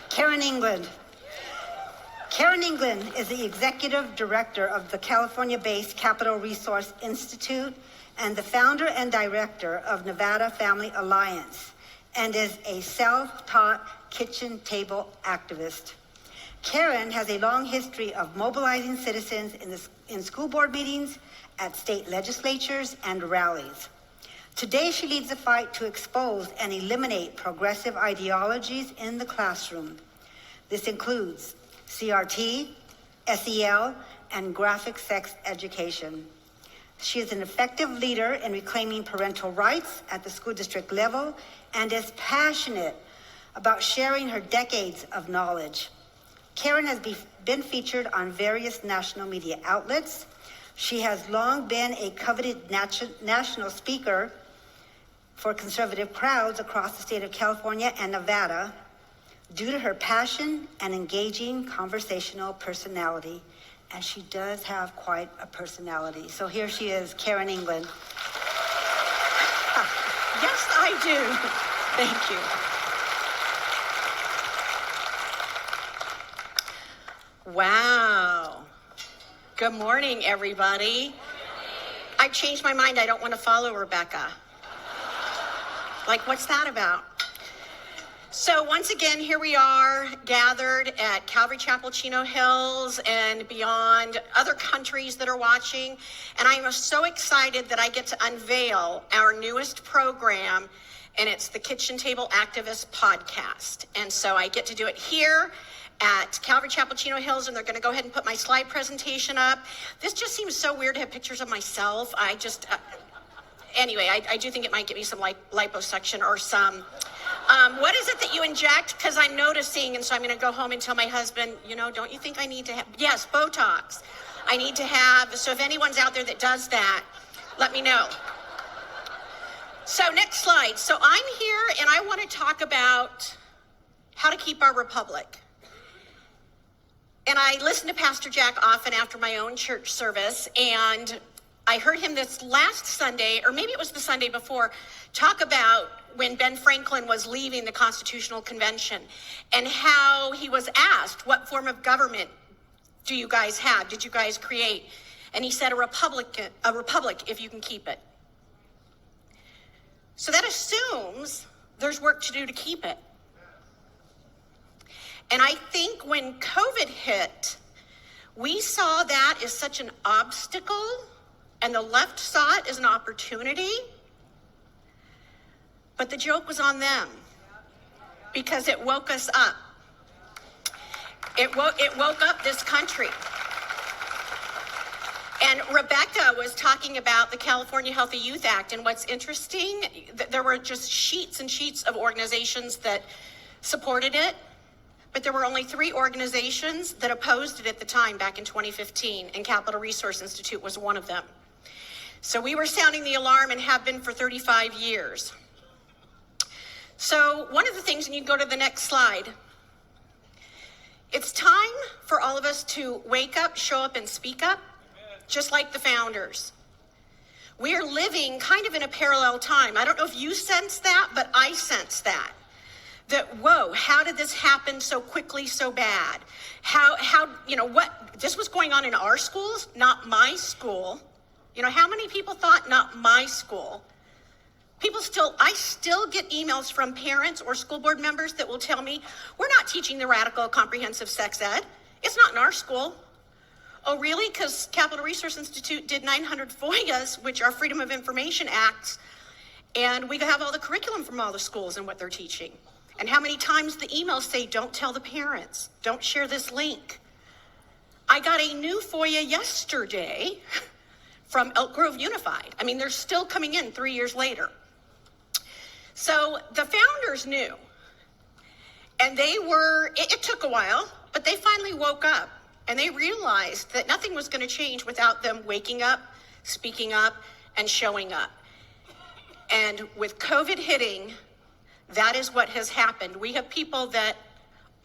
Karen England. Karen England is the executive director of the California-based Capital Resource Institute and the founder and director of Nevada Family Alliance, and is a self-taught kitchen table activist. Karen has a long history of mobilizing citizens in school board meetings, at state legislatures, and rallies. Today, she leads the fight to expose and eliminate progressive ideologies in the classroom. This includes CRT, SEL, and graphic sex education. She is an effective leader in reclaiming parental rights at the school district level and is passionate about sharing her decades of knowledge. Karen has been featured on various national media outlets. She has long been a coveted national speaker for conservative crowds across the state of California and Nevada due to her passion and engaging conversational personality. And she does have quite a personality. So here she is, Karen England. Yes, I do. Thank you. Wow. Good morning, everybody. I changed my mind. I don't want to follow Rebecca. Like, what's that about? So once again, here we are gathered at Calvary Chapel, Chino Hills, and beyond, other countries that are watching. And I am so excited that I get to unveil our newest program, and it's the Kitchen Table Activist podcast. And so I get to do it here at Calvary Chapel, Chino Hills, and they're going to go ahead and put my slide presentation up. This just seems so weird to have pictures of myself. Anyway, I do think it might get me some liposuction or some... what is it that you inject? Because I'm noticing, and so I'm going to go home and tell my husband, don't you think I need to have... Yes, Botox. I need to have... So if anyone's out there that does that, let me know. So next slide. So I'm here, and I want to talk about how to keep our republic. And I listen to Pastor Jack often after my own church service, and I heard him this last Sunday, or maybe it was the Sunday before, talk about when Ben Franklin was leaving the Constitutional Convention and how he was asked, what form of government do you guys have? Did you guys create? And he said, a republic if you can keep it. So that assumes there's work to do to keep it. And I think when COVID hit, we saw that as such an obstacle, and the left saw it as an opportunity. But the joke was on them, because it woke us up. It woke up this country. And Rebecca was talking about the California Healthy Youth Act, and what's interesting, there were just sheets and sheets of organizations that supported it, but there were only 3 organizations that opposed it at the time back in 2015, and Capital Resource Institute was one of them. So we were sounding the alarm and have been for 35 years. So one of the things, and you can go to the next slide, it's time for all of us to wake up, show up, and speak up, just like the founders. We are living kind of in a parallel time. I don't know if you sense that, but I sense that. That, whoa, how did this happen so quickly, so bad? This was going on in our schools, not my school. How many people thought not my school? I still get emails from parents or school board members that will tell me, we're not teaching the radical comprehensive sex ed. It's not in our school. Oh, really? Because Capital Resource Institute did 900 FOIAs, which are Freedom of Information Acts, and we have all the curriculum from all the schools and what they're teaching. And how many times the emails say, don't tell the parents, don't share this link. I got a new FOIA yesterday from Elk Grove Unified. I mean, they're still coming in 3 years later. So the founders knew, and it took a while, but they finally woke up, and they realized that nothing was going to change without them waking up, speaking up, and showing up. And with COVID hitting, that is what has happened. We have people that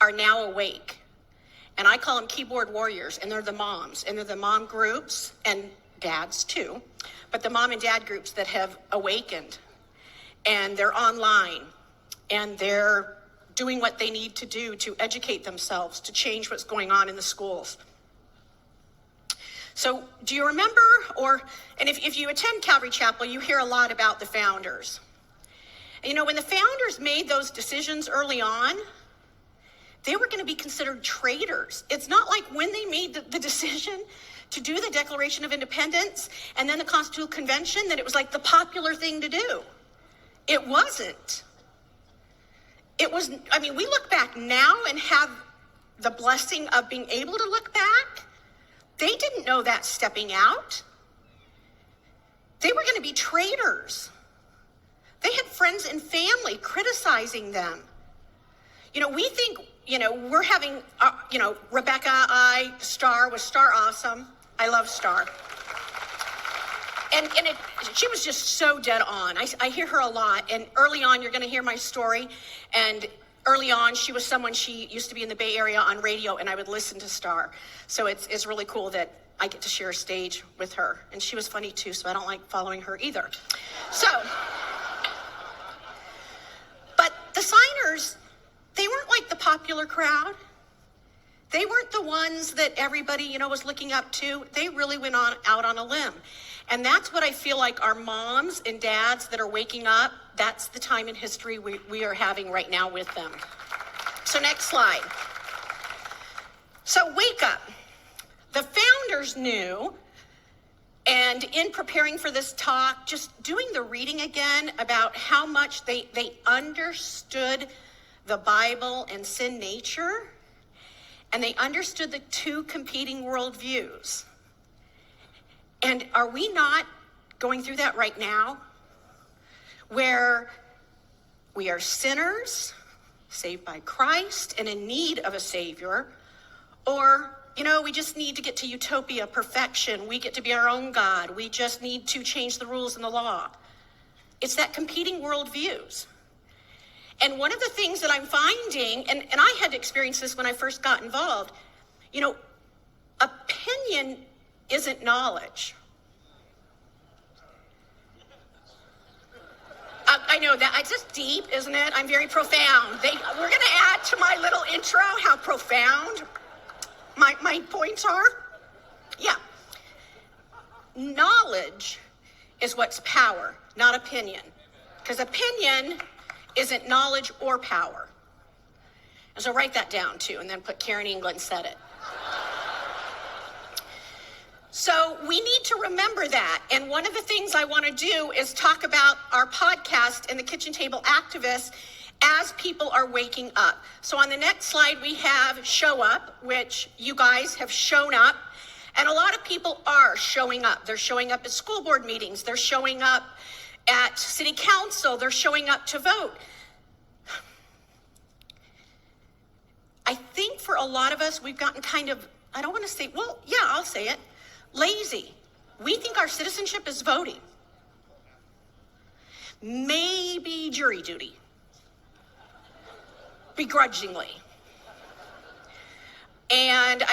are now awake, and I call them keyboard warriors, and they're the moms, and they're the mom groups, and dads too, but the mom and dad groups that have awakened, and they're online, and they're doing what they need to do to educate themselves, to change what's going on in the schools. So do you remember, and if you attend Calvary Chapel, you hear a lot about the founders. And you know, when the founders made those decisions early on, they were going to be considered traitors. It's not like when they made the decision to do the Declaration of Independence and then the Constitutional Convention that it was like the popular thing to do. It wasn't. It was, I mean, we look back now and have the blessing of being able to look back. They didn't know that stepping out. They were going to be traitors. They had friends and family criticizing them. You know, we think, you know, we're having, Rebecca, Star was Star awesome. I love Star. And she was just so dead on. I hear her a lot. And early on, you're going to hear my story. And early on, she used to be in the Bay Area on radio, and I would listen to Star. So it's really cool that I get to share a stage with her. And she was funny too, so I don't like following her either. So, but the signers, they weren't like the popular crowd. They weren't the ones that everybody, was looking up to. They really went out on a limb. And that's what I feel like our moms and dads that are waking up, that's the time in history we are having right now with them. So next slide. So wake up. The founders knew, and in preparing for this talk, just doing the reading again about how much they understood the Bible and sin nature, and they understood the two competing worldviews. And are we not going through that right now? Where we are sinners, saved by Christ, and in need of a Savior, or, we just need to get to utopia, perfection. We get to be our own God. We just need to change the rules and the law. It's that competing worldviews. And one of the things that I'm finding, and I had to experience this when I first got involved, opinion isn't knowledge. I know that it's just deep, isn't it? I'm very profound. We're going to add to my little intro how profound my points are. Yeah. Knowledge is what's power, not opinion. Because opinion isn't knowledge or power. And so write that down too, and then put Karen England said it. So we need to remember that. And one of the things I want to do is talk about our podcast and the Kitchen Table Activists as people are waking up. So on the next slide, we have Show Up, which you guys have shown up. And a lot of people are showing up. They're showing up at school board meetings. They're showing up at city council. They're showing up to vote. I think for a lot of us, we've gotten kind of, I don't want to say, well, yeah, I'll say it, lazy. We think our citizenship is voting. Maybe jury duty. Begrudgingly. And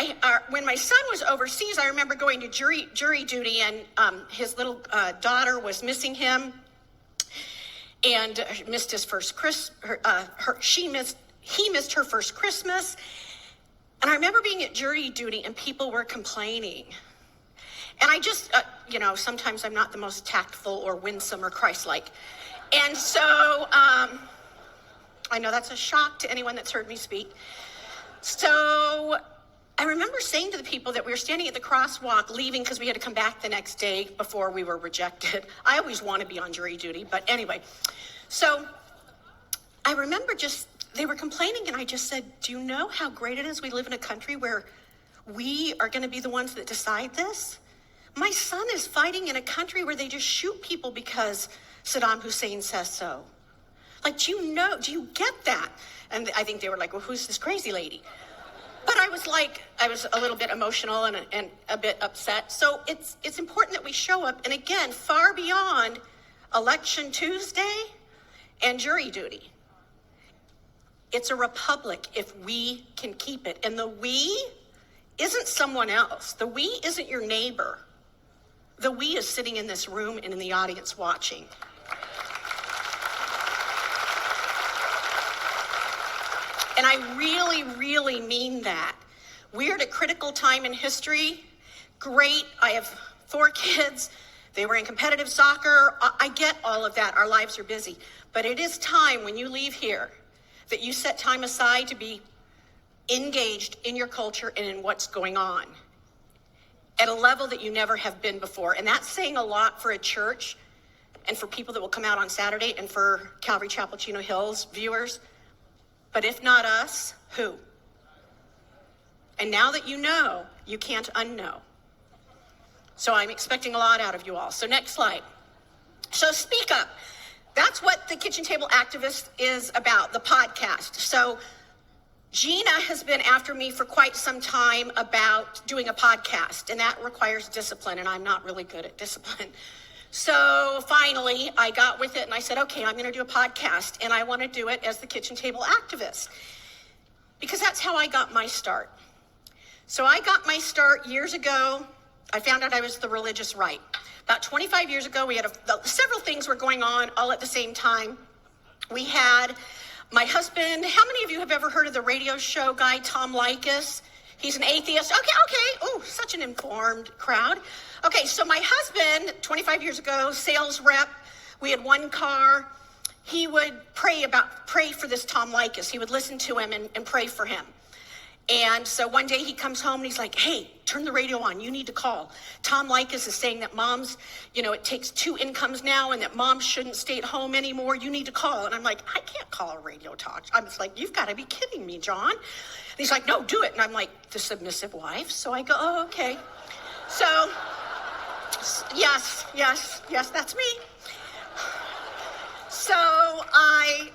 when my son was overseas, I remember going to jury duty, and his little daughter was missing him, and missed his first he missed her first Christmas. And I remember being at jury duty, and people were complaining. And I just, sometimes I'm not the most tactful or winsome or Christ-like. And so, I know that's a shock to anyone that's heard me speak. So I remember saying to the people that we were standing at the crosswalk leaving because we had to come back the next day before we were rejected. I always want to be on jury duty, but anyway. So I remember they were complaining, and I just said, do you know how great it is we live in a country where we are going to be the ones that decide this? My son is fighting in a country where they just shoot people because Saddam Hussein says so. Like, do you get that? And I think they were like, well, who's this crazy lady? But I was a little bit emotional and a bit upset. So it's important that we show up. And again, far beyond Election Tuesday and jury duty. It's a republic if we can keep it. And the we isn't someone else. The we isn't your neighbor. The we is sitting in this room and in the audience watching. And I really, really mean that. We're at a critical time in history. Great, I have 4 kids. They were in competitive soccer. I get all of that. Our lives are busy. But it is time when you leave here that you set time aside to be engaged in your culture and in what's going on at a level that you never have been before. And that's saying a lot for a church and for people that will come out on Saturday and for Calvary Chapel Chino Hills viewers. But if not us, who? And now that you know, you can't unknow. So I'm expecting a lot out of you all. So next slide. So speak up. That's what the Kitchen Table Activist is about, the podcast. So Gina has been after me for quite some time about doing a podcast, and that requires discipline, and I'm not really good at discipline. So finally, I got with it, and I said, okay, I'm going to do a podcast, and I want to do it as the Kitchen Table Activist, because that's how I got my start. So I got my start years ago. I found out I was the religious right. About 25 years ago, we had several things were going on all at the same time. We had my husband. How many of you have ever heard of the radio show guy, Tom Likas? He's an atheist. Okay. Oh, such an informed crowd. Okay, so my husband, 25 years ago, sales rep. We had 1 car. He would pray for this Tom Likas. He would listen to him and pray for him. And so one day he comes home and he's like, hey, turn the radio on. You need to call. Tom Likas is saying that moms, it takes 2 incomes now and that moms shouldn't stay at home anymore. You need to call. And I'm like, I can't call a radio talk. I'm just like, you've got to be kidding me, John. And he's like, no, do it. And I'm like, the submissive wife. So I go, oh, okay. So yes, that's me. So I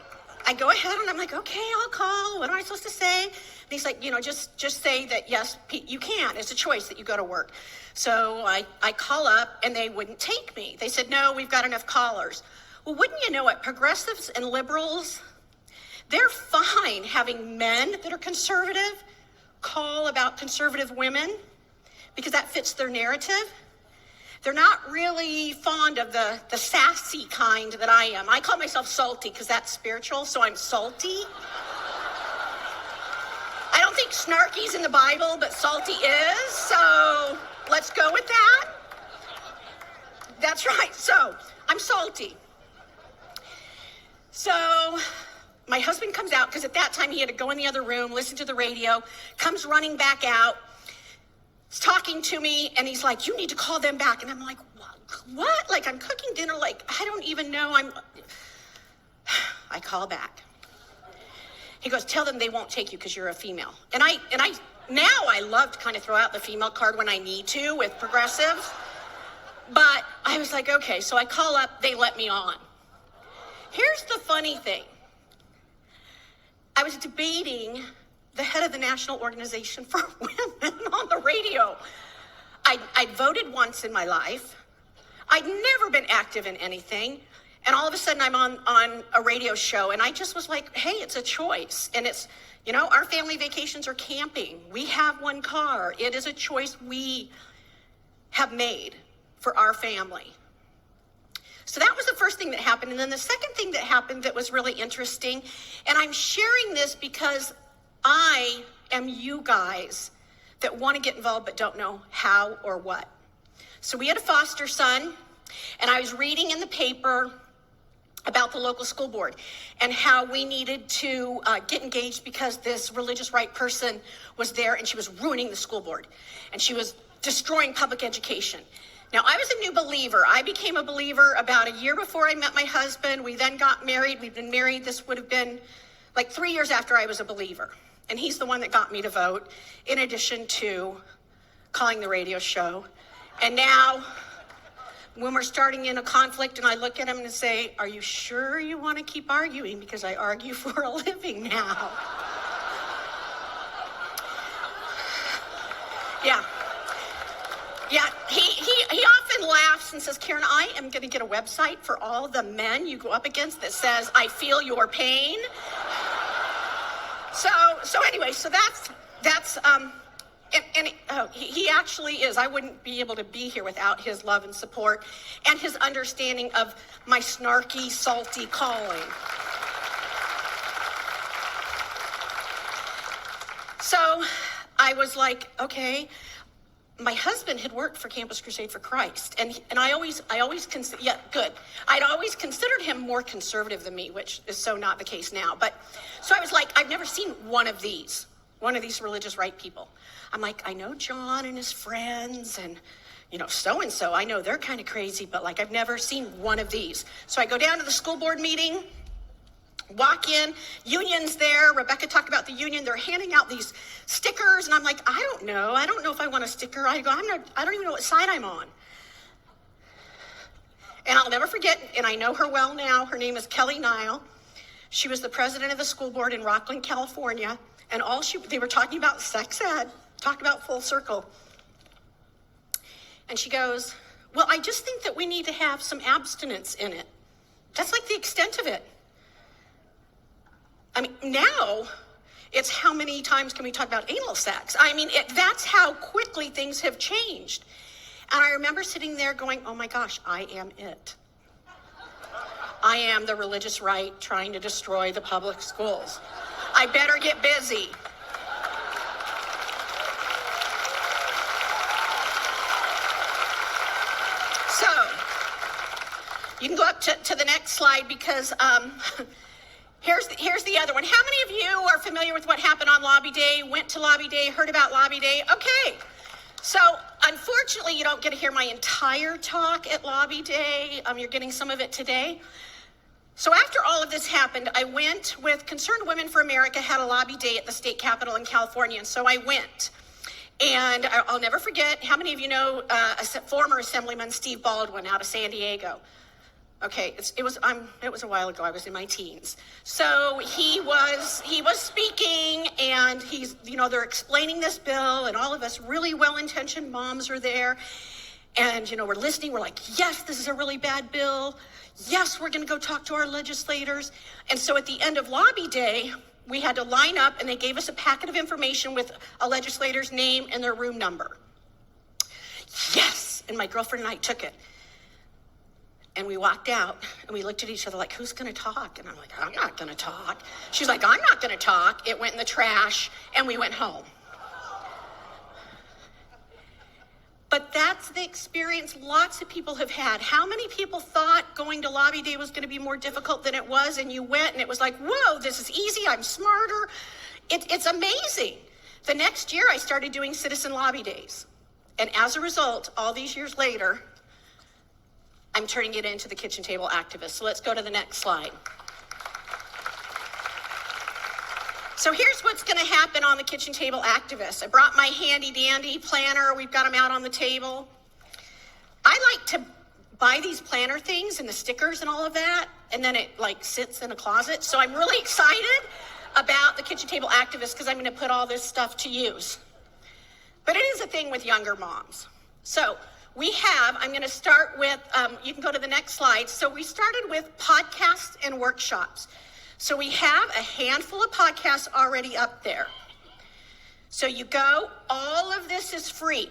go ahead and I'm like, okay, I'll call. What am I supposed to say? And he's like, just say that, yes, you can. It's a choice that you go to work. So I call up and they wouldn't take me. They said, no, we've got enough callers. Well, wouldn't you know it, progressives and liberals, they're fine having men that are conservative call about conservative women because that fits their narrative. They're not really fond of the sassy kind that I am. I call myself salty because that's spiritual, so I'm salty. I don't think snarky's in the Bible, but salty is, so let's go with that. That's right, so I'm salty. So my husband comes out, because at that time he had to go in the other room, listen to the radio, comes running back out, he's talking to me, and he's like, you need to call them back. And I'm like, what? Like, I'm cooking dinner, like, I don't even know. I call back. He goes, tell them they won't take you because you're a female. And I now I love to kind of throw out the female card when I need to with progressives. But I was like, okay, so I call up, they let me on. Here's the funny thing. I was debating the head of the National Organization for Women on the radio. I'd voted once in my life. I'd never been active in anything. And all of a sudden I'm on a radio show and I just was like, hey, it's a choice. And it's, our family vacations are camping. We have 1 car. It is a choice we have made for our family. So that was the first thing that happened. And then the second thing that happened that was really interesting, and I'm sharing this because I am you guys that want to get involved but don't know how or what. So we had a foster son, and I was reading in the paper about the local school board and how we needed to get engaged because this religious right person was there and she was ruining the school board and she was destroying public education. Now, I was a new believer. I became a believer about a year before I met my husband. We then got married. We've been married. This would have been like 3 years after I was a believer. And he's the one that got me to vote, in addition to calling the radio show. And now, when we're starting in a conflict and I look at him and say, are you sure you want to keep arguing? Because I argue for a living now. Yeah, he often laughs and says, Karen, I am going to get a website for all the men you go up against that says, I feel your pain. So anyway, so he actually is. I wouldn't be able to be here without his love and support and his understanding of my snarky, salty calling. So I was like, okay. My husband had worked for Campus Crusade for Christ, and I always considered him more conservative than me, which is so not the case now. But so I was like, I've never seen one of these religious right people. I'm like, I know John and his friends, and so-and-so, I know they're kind of crazy, but like I've never seen one of these. So I go down to the school board meeting, walk in, union's there. Rebecca talked about the union. They're handing out these stickers, and I'm like, I don't know if I want a sticker. I go, I don't even know what side I'm on. And I'll never forget, and I know her well now. Her name is Kelly Nile. She was the president of the school board in Rockland, California, and they were talking about sex ed, talk about full circle. And she goes, well, I just think that we need to have some abstinence in it. That's like the extent of it. I mean, now it's how many times can we talk about anal sex? I mean, that's how quickly things have changed. And I remember sitting there going, oh my gosh, I am it. I am the religious right trying to destroy the public schools. I better get busy. So, you can go up to the next slide because here's the other one. How many of you are familiar with what happened on Lobby Day, went to Lobby Day, heard about Lobby Day? Okay. So, unfortunately, you don't get to hear my entire talk at Lobby Day. You're getting some of it today. So after all of this happened, I went with Concerned Women for America, had a Lobby Day at the state capitol in California, and so I went. And I'll never forget, how many of you know former Assemblyman Steve Baldwin out of San Diego? Okay, it was a while ago. I was in my teens. So he was speaking, and they're explaining this bill, and all of us really well-intentioned moms are there, and we're listening. We're like, yes, this is a really bad bill. Yes, we're going to go talk to our legislators. And so at the end of Lobby Day, we had to line up, and they gave us a packet of information with a legislator's name and their room number. Yes, and my girlfriend and I took it. And we walked out, and we looked at each other like, who's going to talk? And I'm like, I'm not going to talk. She's like, I'm not going to talk. It went in the trash, and we went home. But that's the experience lots of people have had. How many people thought going to Lobby Day was going to be more difficult than it was, and you went, and it was like, whoa, this is easy, I'm smarter. It's amazing. The next year, I started doing citizen lobby days. And as a result, all these years later, I'm turning it into the kitchen table activist. So let's go to the next slide. So here's what's going to happen on the kitchen table activist. I brought my handy dandy planner. We've got them out on the table. I like to buy these planner things and the stickers and all of that, and then it sits in a closet. So I'm really excited about the kitchen table activist because I'm going to put all this stuff to use. But it is a thing with younger moms. So I'm going to start with, you can go to the next slide. So we started with podcasts and workshops. So we have a handful of podcasts already up there. So you go, all of this is free.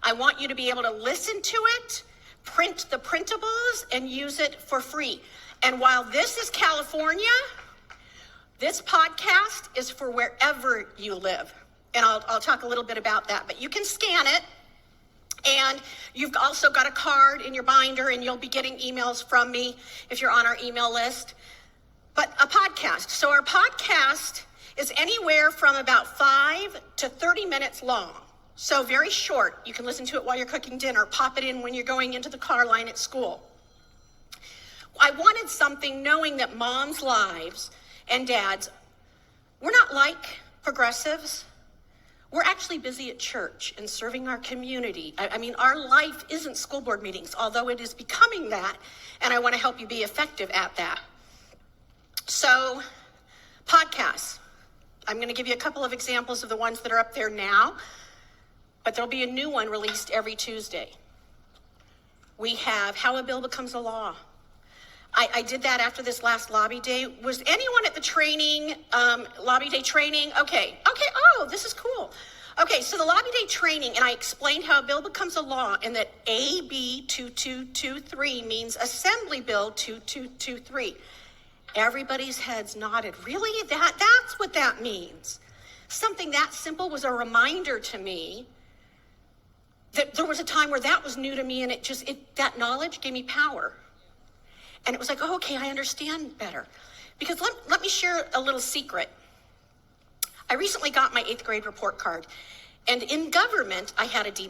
I want you to be able to listen to it, print the printables, and use it for free. And while this is California, this podcast is for wherever you live. And I'll talk a little bit about that, but you can scan it. And you've also got a card in your binder, and you'll be getting emails from me if you're on our email list. But a podcast. So our podcast is anywhere from about 5 to 30 minutes long. So very short. You can listen to it while you're cooking dinner, pop it in when you're going into the car line at school. I wanted something knowing that moms' lives and dads, we're not like progressives. We're actually busy at church and serving our community. I mean, our life isn't school board meetings, although it is becoming that, and I want to help you be effective at that. So, podcasts. I'm going to give you a couple of examples of the ones that are up there now, but there'll be a new one released every Tuesday. We have How a Bill Becomes a Law. I did that after this last Lobby Day. Was anyone at the training, Lobby Day training? Okay, oh, this is cool. Okay, so the Lobby Day training, and I explained how a bill becomes a law, and that AB 2223 means Assembly Bill 2223. Everybody's heads nodded. Really? That's what that means. Something that simple was a reminder to me that there was a time where that was new to me, and that knowledge gave me power. And it was like, oh, okay, I understand better. Because let me share a little secret. I recently got my 8th grade report card, and in government, I had a D-.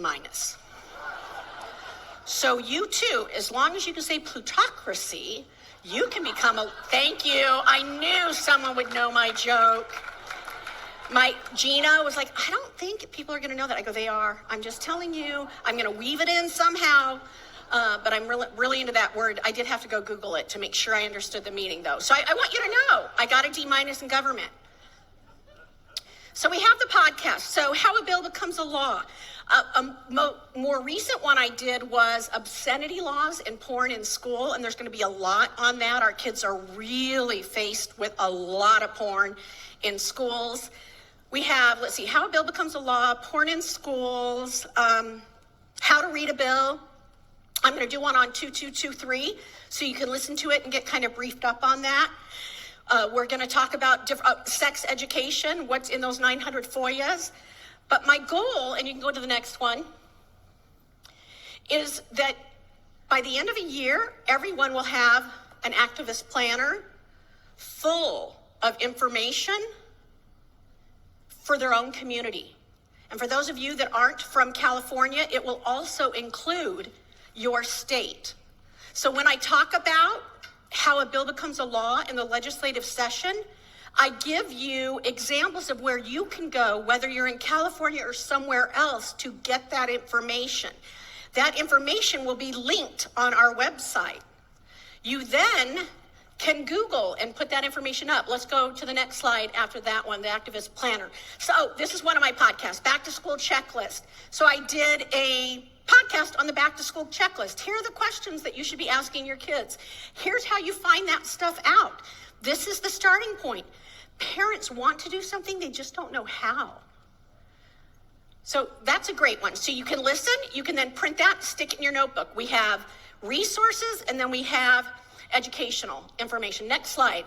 So you too, as long as you can say plutocracy, you can become thank you. I knew someone would know my joke. Gina was like, I don't think people are going to know that. I go, they are. I'm just telling you. I'm going to weave it in somehow. But I'm really into that word. I did have to go Google it to make sure I understood the meaning, though. So I want you to know, I got a D- in government. So we have the podcast. So how a bill becomes a law. A more recent one I did was obscenity laws and porn in school, and there's going to be a lot on that. Our kids are really faced with a lot of porn in schools. We have, let's see, how a bill becomes a law, porn in schools, how to read a bill. I'm going to do one on 2223, so you can listen to it and get kind of briefed up on that. We're going to talk about sex education, what's in those 900 FOIAs. But my goal, and you can go to the next one, is that by the end of a year, everyone will have an activist planner full of information for their own community. And for those of you that aren't from California, it will also include your state. So when I talk about how a bill becomes a law in the legislative session, I give you examples of where you can go, whether you're in California or somewhere else, to get that information. That information will be linked on our website. You then can Google and put that information up. Let's go to the next slide after that one, the activist planner. So this is one of my podcasts, back to school checklist. So I did a podcast on the back to school checklist. Here are the questions that you should be asking your kids. Here's how you find that stuff out. This is the starting point. Parents want to do something, they just don't know how. So that's a great one. So you can listen, you can then print that, stick it in your notebook. We have resources, and then we have educational information. Next slide.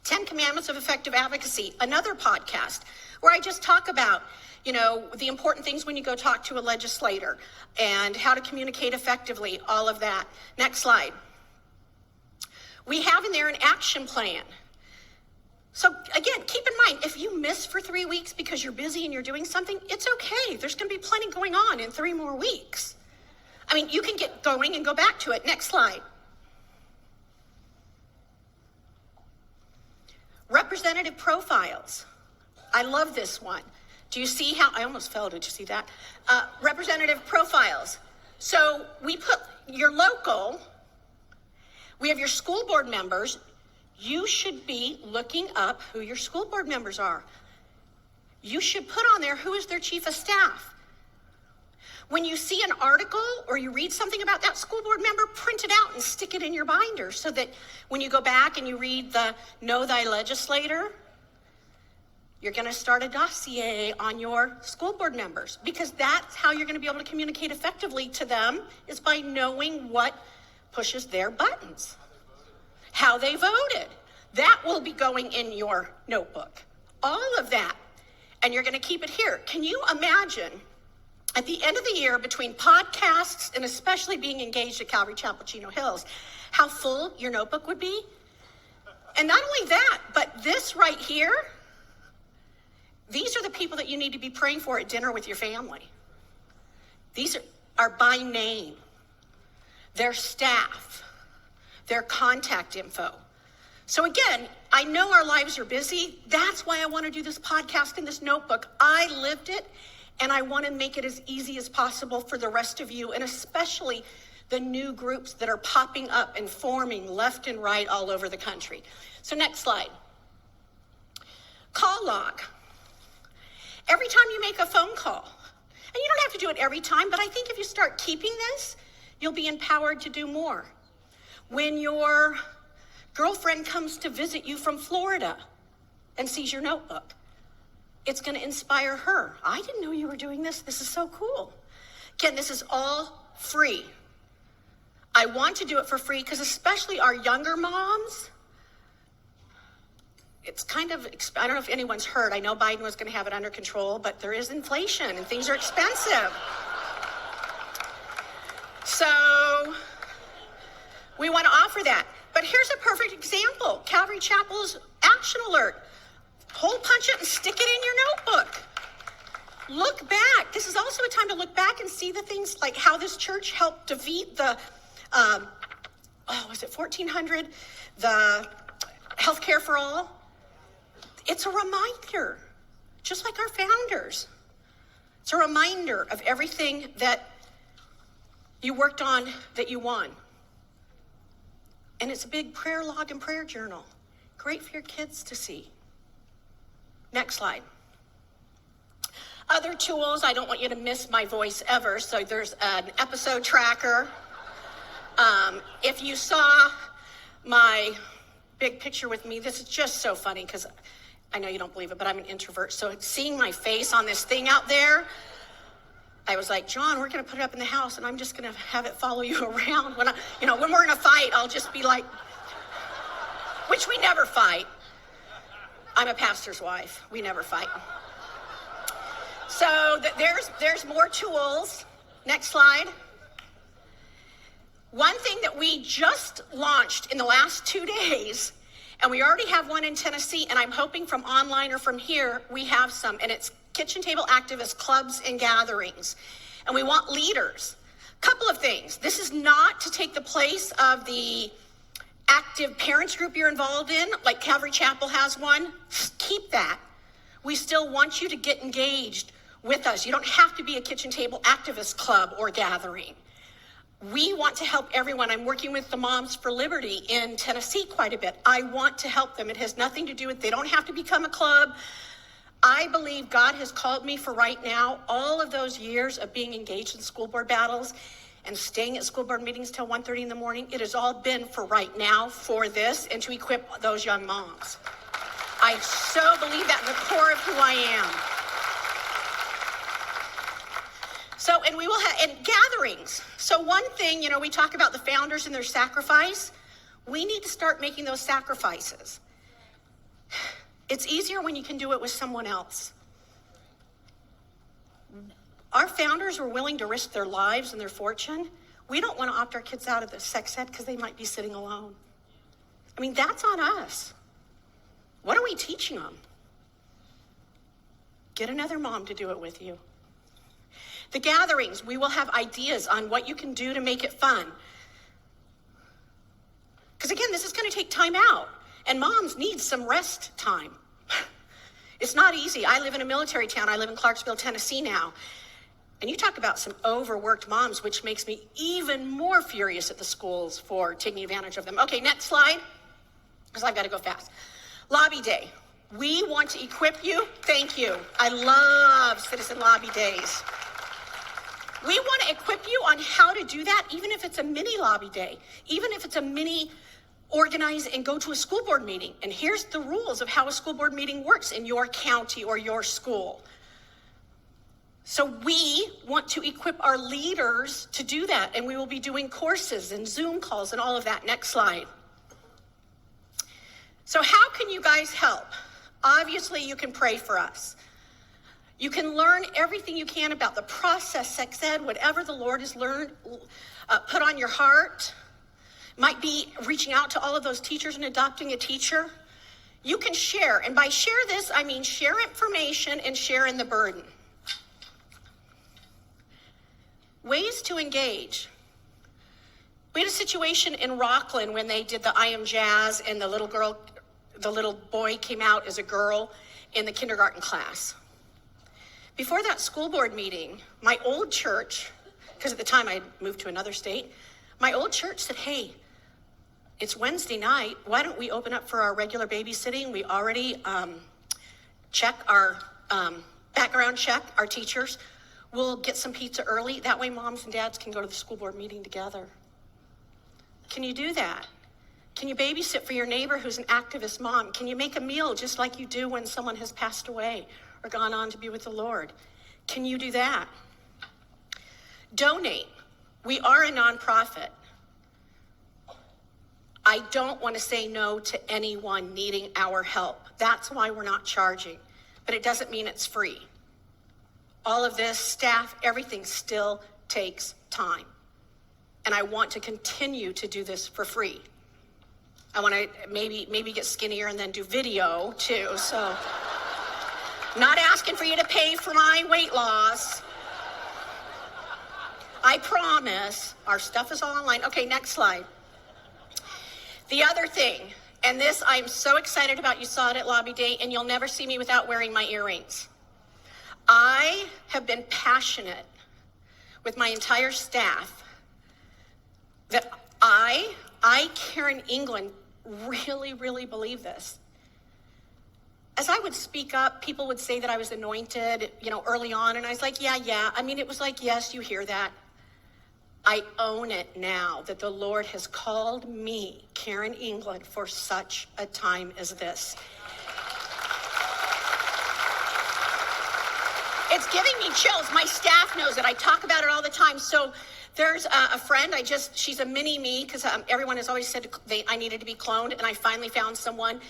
10 Commandments of Effective Advocacy, another podcast where I just talk about, the important things when you go talk to a legislator and how to communicate effectively, all of that. Next slide. We have in there an action plan. So again, keep in mind, if you miss for 3 weeks because you're busy and you're doing something, it's okay. There's going to be plenty going on in 3 more weeks. You can get going and go back to it. Next slide. Representative profiles. I love this one. Do you see how, I almost fell, did you see that? Representative profiles. So we put your local, we have your school board members. You should be looking up who your school board members are. You should put on there who is their chief of staff. When you see an article or you read something about that school board member, print it out and stick it in your binder so that when you go back and you read the Know Thy Legislator, you're going to start a dossier on your school board members, because that's how you're going to be able to communicate effectively to them, is by knowing what pushes their buttons, how they voted. That will be going in your notebook, all of that. And you're going to keep it here. Can you imagine at the end of the year, between podcasts and especially being engaged at Calvary Chapel, Chino Hills, how full your notebook would be? And not only that, but this right here, these are the people that you need to be praying for at dinner with your family. These are by name, their staff, their contact info. So again, I know our lives are busy. That's why I want to do this podcast in this notebook. I lived it, and I want to make it as easy as possible for the rest of you, and especially the new groups that are popping up and forming left and right all over the country. So next slide. Call log. Every time you make a phone call, and you don't have to do it every time, but I think if you start keeping this, you'll be empowered to do more. When your girlfriend comes to visit you from Florida and sees your notebook, it's going to inspire her. I didn't know you were doing this. This is so cool. Again, this is all free. I want to do it for free because especially our younger moms, it's kind of, I don't know if anyone's heard, I know Biden was going to have it under control, but there is inflation and things are expensive. So we want to offer that. But here's a perfect example. Calvary Chapel's action alert. Hole punch it and stick it in your notebook. Look back. This is also a time to look back and see the things like how this church helped defeat the, was it 1400? The healthcare for all. It's a reminder, just like our founders. It's a reminder of everything that you worked on that you won. And it's a big prayer log and prayer journal. Great for your kids to see. Next slide. Other tools, I don't want you to miss my voice ever, so there's an episode tracker. If you saw my big picture with me, this is just so funny because I know you don't believe it, but I'm an introvert. So seeing my face on this thing out there, I was like, John, we're going to put it up in the house and I'm just going to have it follow you around. When when we're in a fight, I'll just be like, which we never fight. I'm a pastor's wife. We never fight. So there's more tools. Next slide. One thing that we just launched in the last 2 days, and we already have one in Tennessee, and I'm hoping from online or from here, we have some, and it's kitchen table activist clubs and gatherings. And we want leaders. Couple of things. This is not to take the place of the active parents group you're involved in, like Calvary Chapel has one. Keep that. We still want you to get engaged with us. You don't have to be a kitchen table activist club or gathering. We want to help everyone. I'm working with the Moms for Liberty in Tennessee quite a bit. I want to help them. It has nothing to do with, they don't have to become a club. I believe God has called me for right now, all of those years of being engaged in school board battles and staying at school board meetings till 1:30 in the morning. It has all been for right now, for this, and to equip those young moms. I so believe that in the core of who I am. So, and we will have, and gatherings. So one thing, we talk about the founders and their sacrifice. We need to start making those sacrifices. It's easier when you can do it with someone else. Our founders were willing to risk their lives and their fortune. We don't want to opt our kids out of the sex ed because they might be sitting alone. I mean, that's on us. What are we teaching them? Get another mom to do it with you. The gatherings, we will have ideas on what you can do to make it fun. Because again, this is going to take time out. And moms need some rest time. It's not easy. I live in a military town. I live in Clarksville, Tennessee now. And you talk about some overworked moms, which makes me even more furious at the schools for taking advantage of them. Okay, next slide, because I've got to go fast. Lobby Day. We want to equip you. Thank you. I love Citizen Lobby Days. We want to equip you on how to do that, even if it's a mini lobby day, even if it's a mini organize and go to a school board meeting. And here's the rules of how a school board meeting works in your county or your school. So we want to equip our leaders to do that. And we will be doing courses and Zoom calls and all of that. Next slide. So how can you guys help? Obviously, you can pray for us. You can learn everything you can about the process, sex ed, whatever the Lord has put on your heart. Might be reaching out to all of those teachers and adopting a teacher. You can share, and by share this, I mean share information and share in the burden. Ways to engage. We had a situation in Rockland when they did the I Am Jazz, and the little boy came out as a girl in the kindergarten class. Before that school board meeting, my old church, because at the time I moved to another state, my old church said, hey, it's Wednesday night. Why don't we open up for our regular babysitting? We already check our background check, our teachers. We'll get some pizza early. That way moms and dads can go to the school board meeting together. Can you do that? Can you babysit for your neighbor who's an activist mom? Can you make a meal just like you do when someone has passed away or gone on to be with the Lord? Can you do that? Donate. We are a nonprofit. I don't want to say no to anyone needing our help. That's why we're not charging. But it doesn't mean it's free. All of this, staff, everything still takes time. And I want to continue to do this for free. I want to maybe get skinnier and then do video too. So not asking for you to pay for my weight loss. I promise. Our stuff is all online. Okay, next slide. The other thing, and this I'm so excited about, you saw it at Lobby Day, and you'll never see me without wearing my earrings. I have been passionate with my entire staff that I, Karen England, really, really believe this. As I would speak up, people would say that I was anointed, early on, and I was like, yeah. I mean, it was like, yes, you hear that. I own it now that the Lord has called me, Karen England, for such a time as this. It's giving me chills. My staff knows it. I talk about it all the time. So there's a friend, she's a mini me, because everyone has always said I needed to be cloned, and I finally found someone.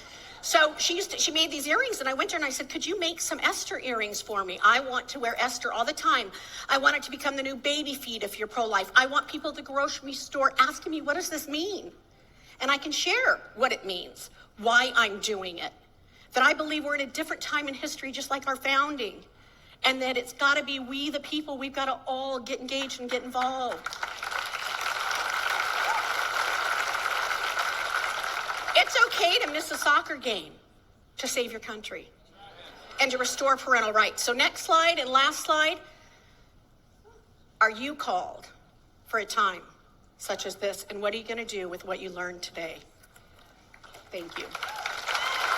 So she made these earrings, and I went to her and I said, could you make some Esther earrings for me? I want to wear Esther all the time. I want it to become the new baby feed if you're pro-life. I want people at the grocery store asking me, what does this mean? And I can share what it means, why I'm doing it. That I believe we're in a different time in history, just like our founding. And that it's got to be we, the people, we've got to all get engaged and get involved. It's okay to miss a soccer game to save your country and to restore parental rights. So next slide and last slide. Are you called for a time such as this? And what are you going to do with what you learned today? Thank you.